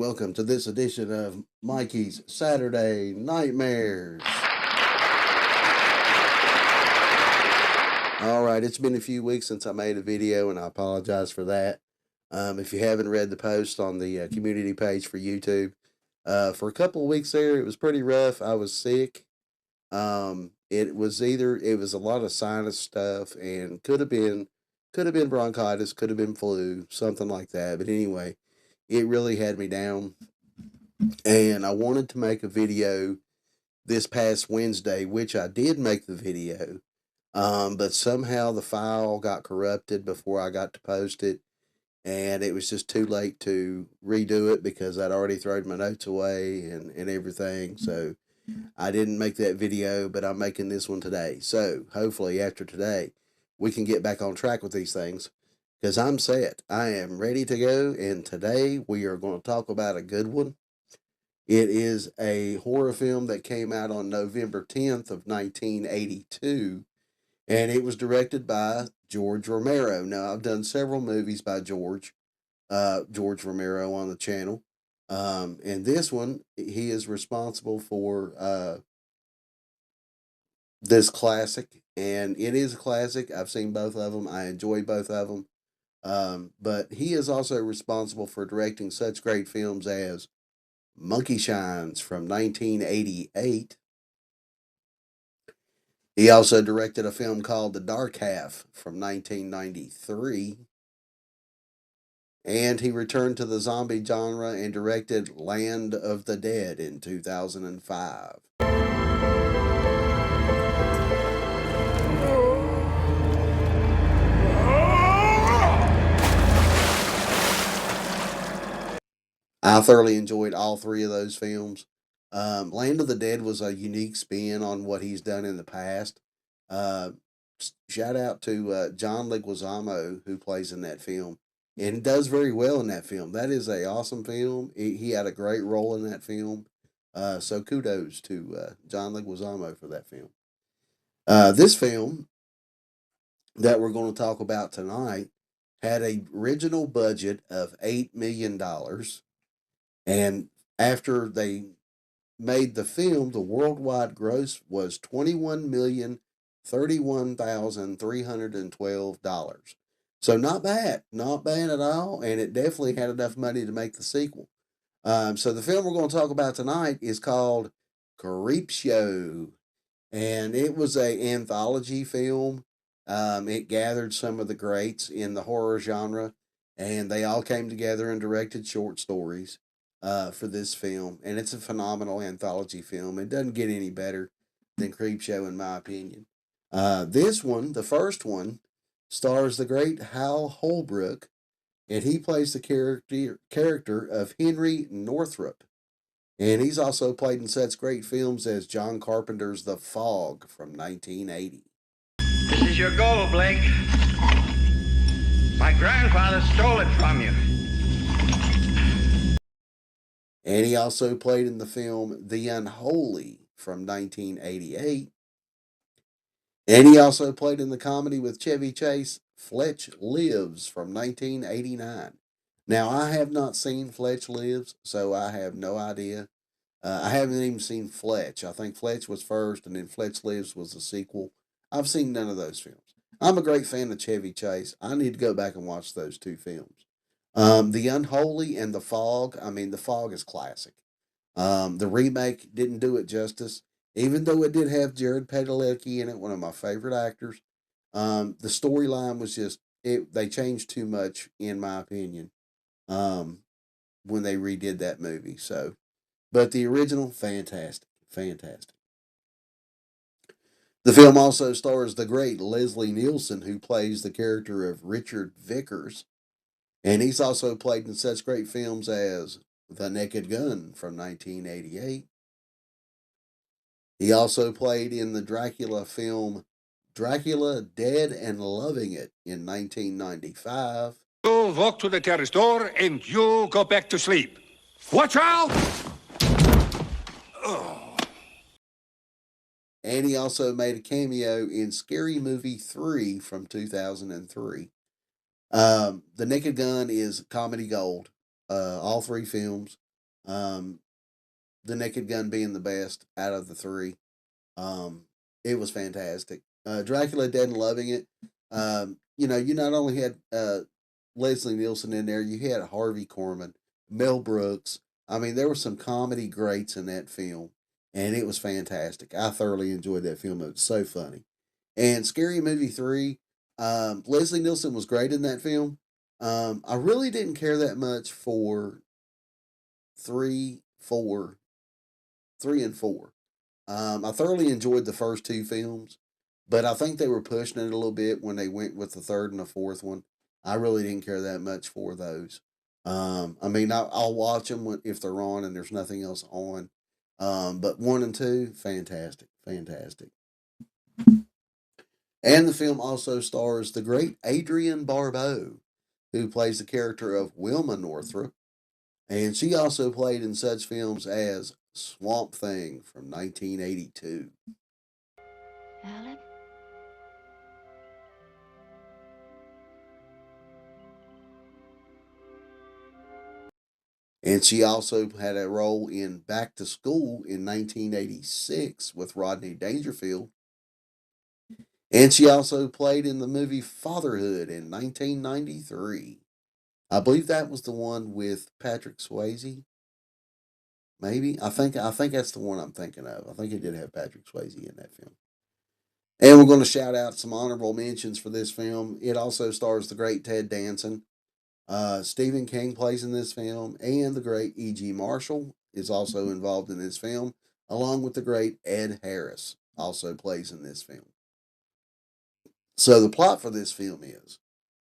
welcome to this edition of Mikey's Saturday Nightmares. All right, it's been a few weeks since I made a video, and I apologize for that. If you haven't read the post on the community page for YouTube, for a couple of weeks there, it was pretty rough. I was sick. It was a lot of sinus stuff, and could have been bronchitis, could have been flu, something like that. But anyway, it really had me down, and I wanted to make a video this past Wednesday, which I did make the video, but somehow the file got corrupted before I got to post it, and it was just too late to redo it because I'd already thrown my notes away and everything. So I didn't make that video, but I'm making this one today. So hopefully after today, we can get back on track with these things because I'm set. I am ready to go, and today we are going to talk about a good one. It is a horror film that came out on November 10th of 1982, and it was directed by George Romero. Now, I've done several movies by George Romero on the channel, and this one, he is responsible for this classic, and it is a classic. I've seen both of them. I enjoy both of them, but he is also responsible for directing such great films as Monkey Shines from 1988. He also directed a film called The Dark Half from 1993. And he returned to the zombie genre and directed Land of the Dead in 2005. I thoroughly enjoyed all three of those films. Land of the Dead was a unique spin on what he's done in the past. Uh, Shout out to John Leguizamo, who plays in that film, and he does very well in that film. That is a awesome film. He had a great role in that film. So kudos to John Leguizamo for that film. This film that we're going to talk about tonight had a original budget of $8 million, and after they made the film, the worldwide gross was $21,031,312. So not bad at all, and it definitely had enough money to make the sequel. So the film we're going to talk about tonight is called Creepshow, and it was a anthology film. It gathered some of the greats in the horror genre, and they all came together and directed short stories for this film. And it's a phenomenal anthology film. It doesn't get any better than Creepshow, in my opinion. This one, the first one, stars the great Hal Holbrook, and he plays the character of Henry Northrup. And he's also played in such great films as John Carpenter's The Fog from 1980. This is your gold, Blake. My grandfather stole it from you. And he also played in the film The Unholy from 1988. And he also played in the comedy with Chevy Chase, Fletch Lives from 1989. Now, I have not seen Fletch Lives, so I have no idea. I haven't even seen Fletch. I think Fletch was first, and then Fletch Lives was the sequel. I've seen none of those films. I'm a great fan of Chevy Chase. I need to go back and watch those two films. The Unholy and The Fog. I mean, The Fog is classic. The remake didn't do it justice, even though it did have Jared Padalecki in it, one of my favorite actors. The storyline was just they changed too much, in my opinion, when they redid that movie. So, but the original, fantastic, fantastic. The film also stars the great Leslie Nielsen, who plays the character of Richard Vickers, and he's also played in such great films as The Naked Gun from 1988. He also played in the Dracula film Dracula Dead and Loving It in 1995. You walk to the terrace door and you go back to sleep. Watch out! And he also made a cameo in Scary Movie 3 from 2003. The Naked Gun is comedy gold. All three films. Um, the Naked Gun being the best out of the three. Um, it was fantastic. Dracula Dead and Loving It. You not only had Leslie Nielsen in there, you had Harvey Korman, Mel Brooks. I mean, there were some comedy greats in that film, and it was fantastic. I thoroughly enjoyed that film. It was so funny. And Scary Movie 3, Leslie Nielsen was great in that film. I really didn't care that much for 3, 4, 3 and 4. I thoroughly enjoyed the first two films, but I think they were pushing it a little bit when they went with the third and the fourth one. I really didn't care that much for those. I mean, I'll watch them if they're on and there's nothing else on. But 1 and 2, fantastic, fantastic. And the film also stars the great Adrienne Barbeau, who plays the character of Wilma Northrop, and she also played in such films as Swamp Thing from 1982. Alan? And she also had a role in Back to School in 1986 with Rodney Dangerfield. And she also played in the movie Fatherhood in 1993. I believe that was the one with Patrick Swayze. Maybe I think that's the one I'm thinking of. I think it did have Patrick Swayze in that film. And we're going to shout out some honorable mentions for this film. It also stars the great Ted Danson. Stephen King plays in this film, and the great E.G. Marshall is also involved in this film, along with the great Ed Harris, also plays in this film. So the plot for this film is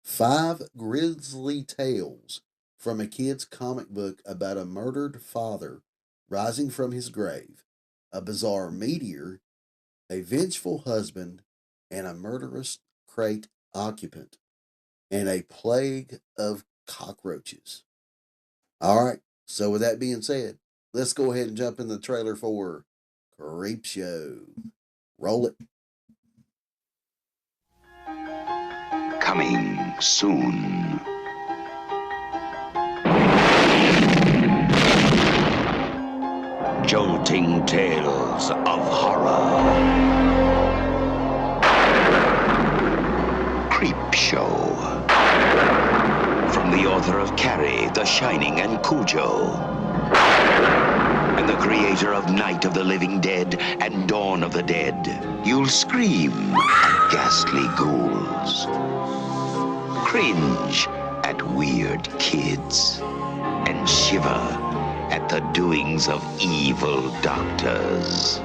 five grisly tales from a kid's comic book about a murdered father rising from his grave, a bizarre meteor, a vengeful husband, and a murderous crate occupant, and a plague of cockroaches. All right. So with that being said, let's go ahead and jump in the trailer for Creepshow. Roll it. Coming soon. Jolting tales of horror. Creepshow. From the author of Carrie, The Shining, and Cujo. And the creator of Night of the Living Dead and Dawn of the Dead. You'll scream at ghastly ghouls. Cringe at weird kids. And shiver at the doings of evil doctors.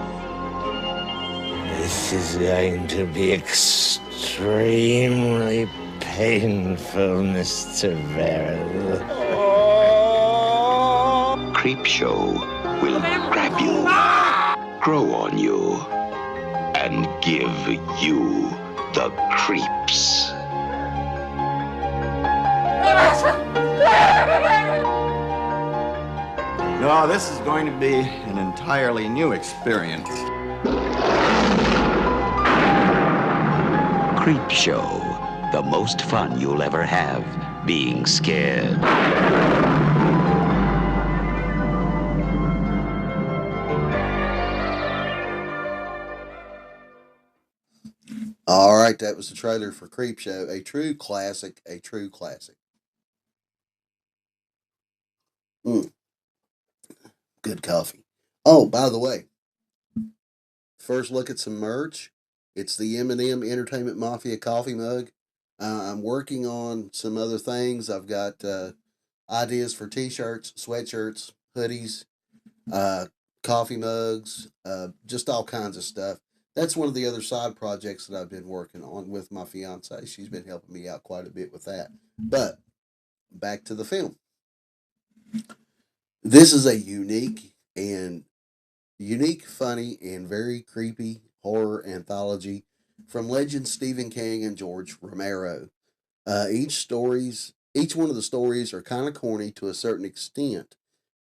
This is going to be extremely painful, Mr. Verrill. Creepshow will grab you, grow on you, and give you the creeps. No, this is going to be an entirely new experience. Creepshow, the most fun you'll ever have being scared. All right, that was the trailer for Creepshow, a true classic, a true classic. Good coffee. Oh, by the way, first look at some merch. It's the M&M Entertainment Mafia coffee mug. I'm working on some other things. I've got ideas for t-shirts, sweatshirts, hoodies, coffee mugs, just all kinds of stuff. That's one of the other side projects that I've been working on with my fiance. She's been helping me out quite a bit with that. But back to the film. This is a unique, funny, and very creepy horror anthology from legends Stephen King and George Romero. Each one of the stories are kind of corny to a certain extent,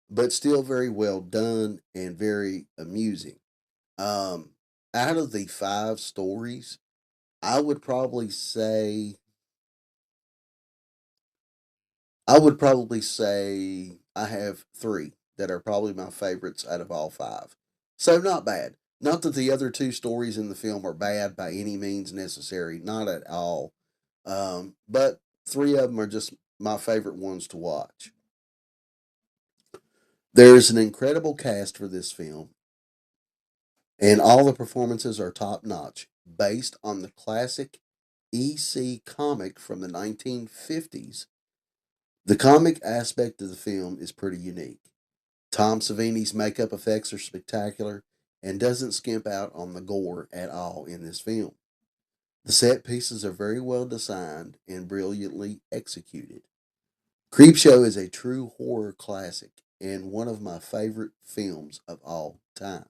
but still very well done and very amusing. Out of the 5 stories, I would probably say I have 3. that are probably my favorites out of all five. So not bad. Not that the other two stories in the film are bad by any means necessary, not at all. But three of them are just my favorite ones to watch. There's an incredible cast for this film, and all the performances are top notch, based on the classic EC comic from the 1950s. The comic aspect of the film is pretty unique. Tom Savini's makeup effects are spectacular and doesn't skimp out on the gore at all in this film. The set pieces are very well designed and brilliantly executed. Creepshow is a true horror classic and one of my favorite films of all time.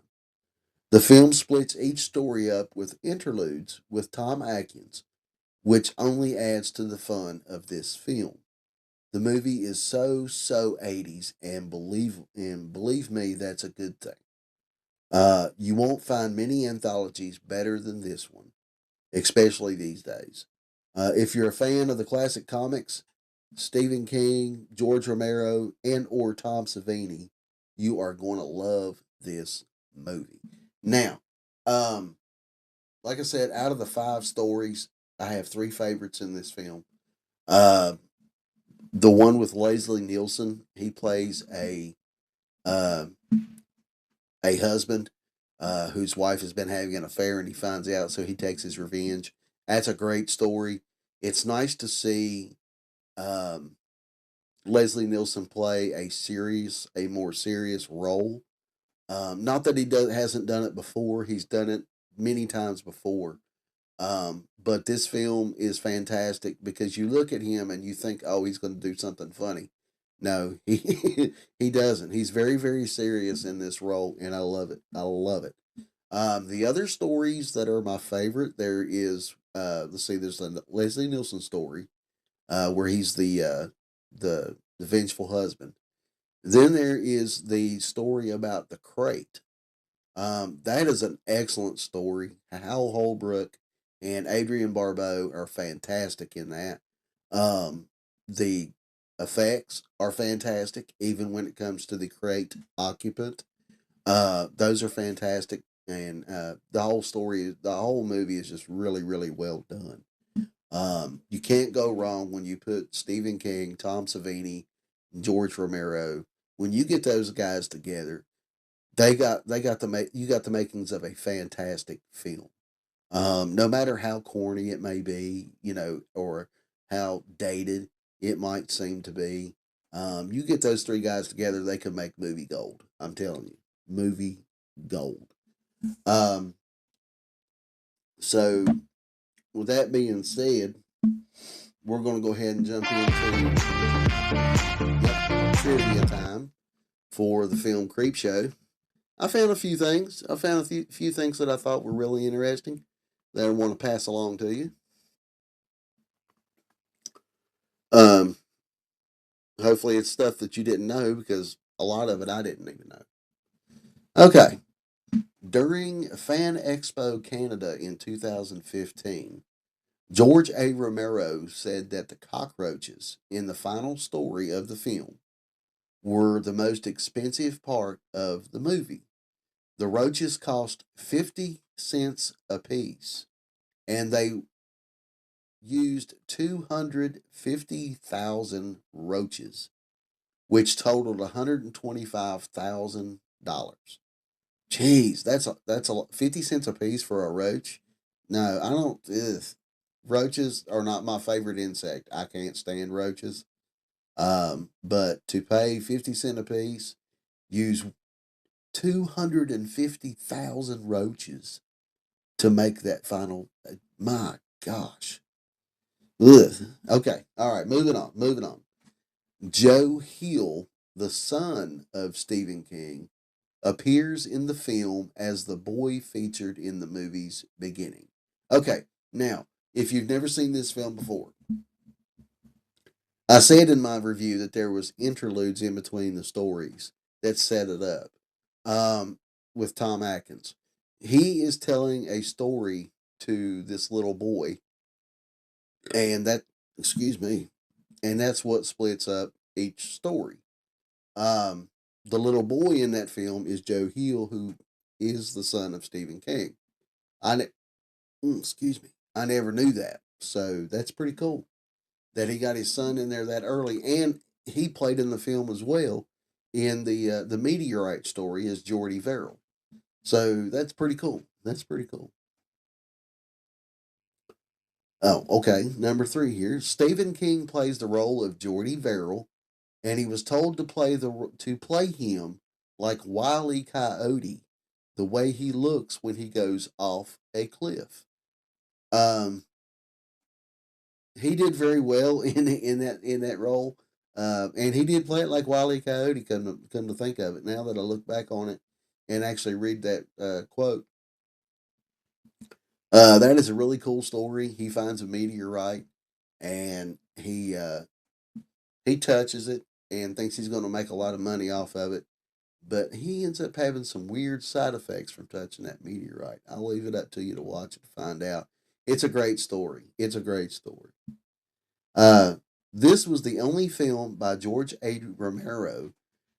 The film splits each story up with interludes with Tom Atkins, which only adds to the fun of this film. The movie is so 80s, and believe me, that's a good thing. You won't find many anthologies better than this one, especially these days. If you're a fan of the classic comics, Stephen King, George Romero, and or Tom Savini, you are going to love this movie. Now, um, like I said, out of the five stories, I have three favorites in this film. Uh, the one with Leslie Nielsen, he plays uh, a husband whose wife has been having an affair, and he finds out, so he takes his revenge. That's a great story. It's nice to see um, Leslie Nielsen play a more serious role. Not that hasn't done it before; he's done it many times before. But this film is fantastic because you look at him and you think, oh, he's going to do something funny. No, he doesn't. He's very serious in this role, and I love it. I love it. The other stories that are my favorite, there is let's see, there's a Leslie Nielsen story where he's the vengeful husband. Then there is the story about the crate. That is an excellent story. Hal Holbrook and Adrian Barbeau are fantastic in that. The effects are fantastic, even when it comes to the crate occupant. Those are fantastic, and the whole movie is just really well done. You can't go wrong when you put Stephen King, Tom Savini, George Romero. When you get those guys together, you got the makings of a fantastic film. No matter how corny it may be, or how dated it might seem to be, you get those three guys together, they can make movie gold. I'm telling you, movie gold. Um, so with that being said, we're going to go ahead and jump into trivia time for the film Creepshow. I found a few things. I found a few things that I thought were really interesting that I want to pass along to you. Um, Hopefully, it's stuff that you didn't know because a lot of it I didn't even know. Okay. During Fan Expo Canada in 2015, George A. Romero said that the cockroaches in the final story of the film were the most expensive part of the movie. The roaches cost 50 cents a piece, and they used 250,000 roaches, which totaled $125,000. Jeez, that's a lot. 50 cents a piece for a roach? No, I don't. Ugh. Roaches are not my favorite insect. I can't stand roaches. But to pay 50 cents a piece, use 250,000 roaches to make that final. My gosh. Ugh. Okay. All right. Moving on. Moving on. Joe Hill, the son of Stephen King, appears in the film as the boy featured in the movie's beginning. Okay. Now, if you've never seen this film before, I said in my review that there was interludes in between the stories that set it up. With Tom Atkins, he is telling a story to this little boy, and that excuse me, and that's what splits up each story. Um, The little boy in that film is Joe Hill, who is the son of Stephen King. I excuse me, I never knew that, so that's pretty cool that he got his son in there that early, and he played in the film as well in the meteorite story as Jordy Verrill. So that's pretty cool. That's pretty cool. Oh, okay. Number three here. Stephen King plays the role of Jordy Verrill, and he was told to play him like Wile E. Coyote, the way he looks when he goes off a cliff. Um, he did very well in that role, and he did play it like Wile E. Coyote. Come to think of it, now that I look back on it and actually read that quote, that is a really cool story. He finds a meteorite, and he touches it and thinks he's going to make a lot of money off of it, but he ends up having some weird side effects from touching that meteorite. I'll leave it up to you to watch it to find out. It's a great story. It's a great story. Uh, this was the only film by George Romero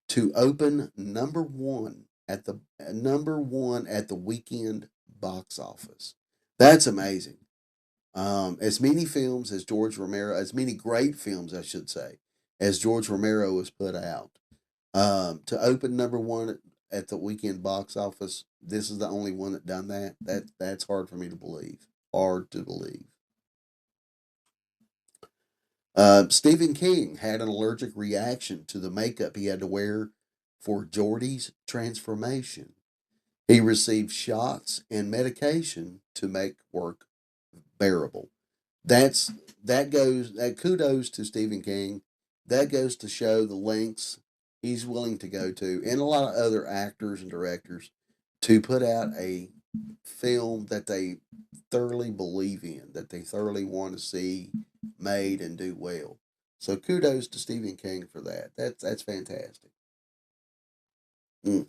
to open number one at the weekend box office. That's amazing. As many films as George Romero, as many great films, I should say, as George Romero has put out, to open number one at the weekend box office, this is the only one that done that. That's hard for me to believe. Hard to believe. Stephen King had an allergic reaction to the makeup he had to wear for Geordie's transformation. He received shots and medication to make work bearable. That's that kudos to Stephen King. That goes to show the lengths he's willing to go to, and a lot of other actors and directors, to put out a film that they thoroughly believe in, that they thoroughly want to see made and do well. So kudos to Stephen King for that. That's fantastic. Mm.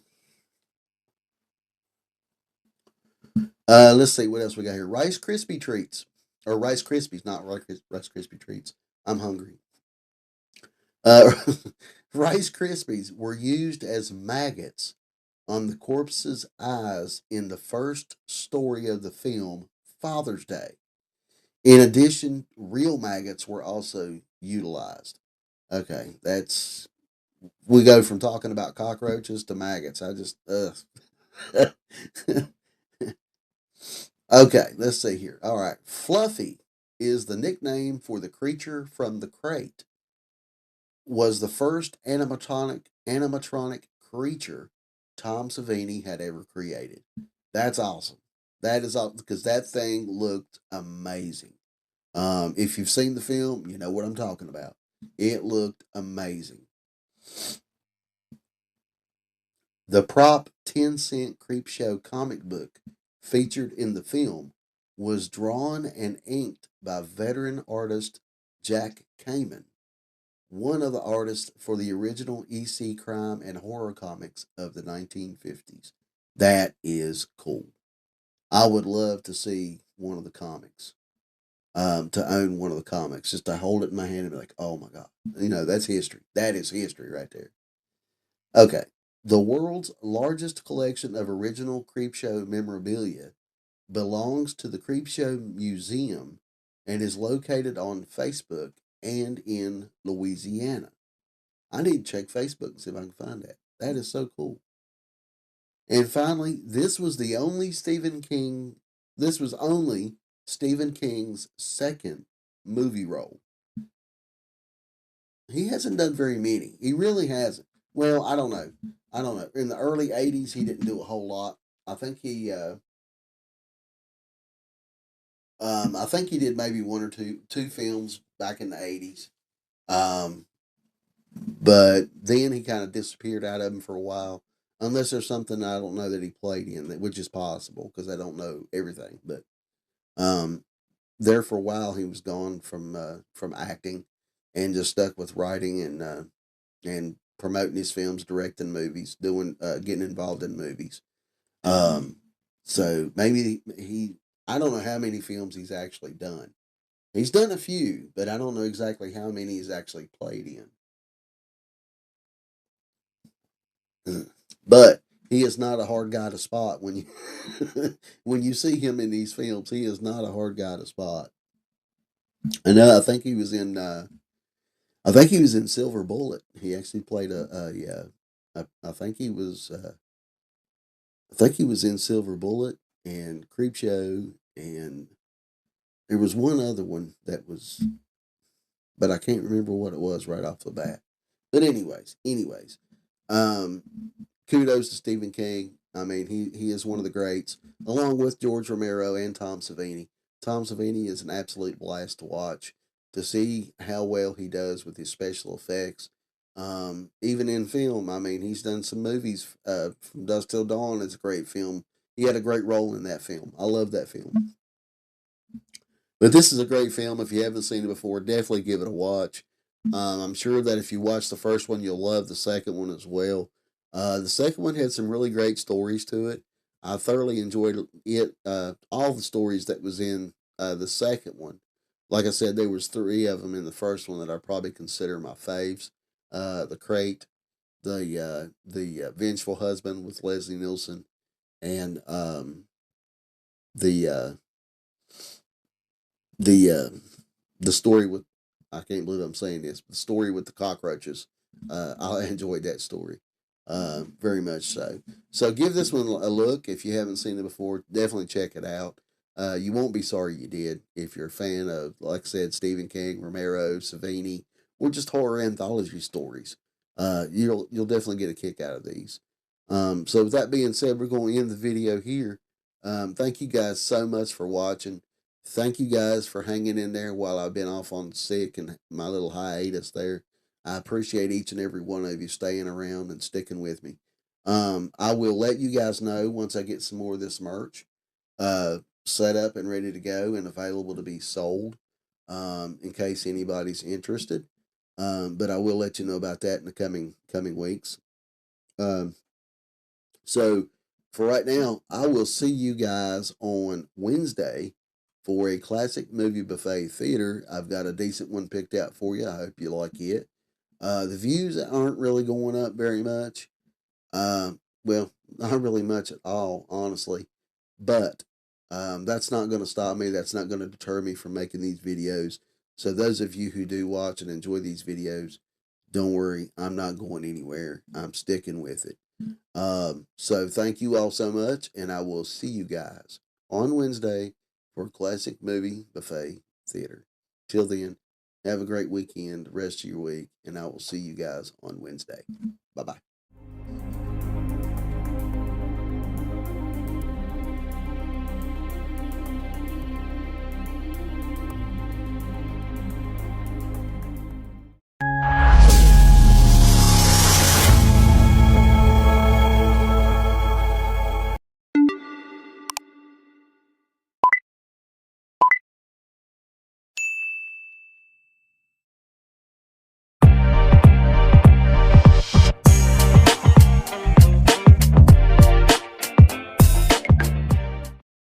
Let's see what else we got here. Rice Krispie treats, or Rice Krispies, not Rice Krispie treats. I'm hungry. Uh, Rice Krispies were used as maggots on the corpse's eyes in the first story of the film, Father's Day. In addition, real maggots were also utilized. Okay, that's we go from talking about cockroaches to maggots. I just Okay, let's see here. All right, Fluffy is the nickname for the creature from the crate. Was the first animatronic creature Tom Savini had ever created. That's awesome. That is awesome because that thing looked amazing. If you've seen the film, you know what I'm talking about. It looked amazing. The prop 10-cent Creepshow comic book featured in the film was drawn and inked by veteran artist Jack Kamen, one of the artists for the original EC crime and horror comics of the 1950s. That is cool. I would love to see one of the comics, to own one of the comics, just to hold it in my hand and be like, oh my God. That's history. That is history right there. Okay. The world's largest collection of original Creepshow memorabilia belongs to the Creepshow Museum and is located on Facebook and in Louisiana. I need to check Facebook and see if I can find that. That is so cool. And finally, this was only Stephen King's second movie role. He hasn't done very many. He really hasn't. Well, I don't know. I don't know. In the early 80s he didn't do a whole lot. I think he did maybe one or two films back in the 80s. Um but then he kind of disappeared out of them for a while. Unless there's something I don't know that he played in, which is possible because I don't know everything. But um, there for a while he was gone from acting, and just stuck with writing and promoting his films, directing movies, doing getting involved in movies. Um, so maybe I don't know how many films he's actually done. He's done a few, but I don't know exactly how many he's actually played in. But he is not a hard guy to spot when you when you see him in these films. He is not a hard guy to spot. And I think he was in. I think he was in Silver Bullet. He actually played I think he was. I think he was in Silver Bullet and Creepshow, and there was one other one that was, but I can't remember what it was right off the bat. But anyways, um, kudos to Stephen King. I mean, he is one of the greats, along with George Romero and Tom Savini. Tom Savini is an absolute blast to watch, to see how well he does with his special effects. Even in film, I mean, he's done some movies. From Dusk Till Dawn is a great film. He had a great role in that film. I love that film. But this is a great film. If you haven't seen it before, definitely give it a watch. I'm sure that if you watch the first one, you'll love the second one as well. The second one had some really great stories to it. I thoroughly enjoyed it. All the stories that was in the second one. Like I said, there was three of them in the first one that I probably consider my faves. The Crate, the Vengeful Husband with Leslie Nielsen, and the uh, the the story with, I can't believe I'm saying this, the story with the cockroaches. I enjoyed that story very much so. So give this one a look if you haven't seen it before. Definitely check it out. You won't be sorry you did if you're a fan of, like I said, Stephen King, Romero, Savini, or just horror anthology stories. You'll definitely get a kick out of these. So with that being said, we're going to end the video here. Thank you guys so much for watching. Thank you guys for hanging in there while I've been off on sick and my little hiatus there. I appreciate each and every one of you staying around and sticking with me. I will let you guys know once I get some more of this merch set up and ready to go and available to be sold, in case anybody's interested. But I will let you know about that in the coming weeks. Um, so for right now, I will see you guys on Wednesday for a classic movie buffet theater. I've got a decent one picked out for you. I hope you like it. The views aren't really going up very much. Well, not really much at all, honestly. But that's not going to stop me. That's not going to deter me from making these videos. So those of you who do watch and enjoy these videos, don't worry. I'm not going anywhere. I'm sticking with it. So thank you all so much, and I will see you guys on Wednesday for Classic Movie Buffet Theater. Till then, have a great weekend, the rest of your week, and I will see you guys on Wednesday. Bye bye.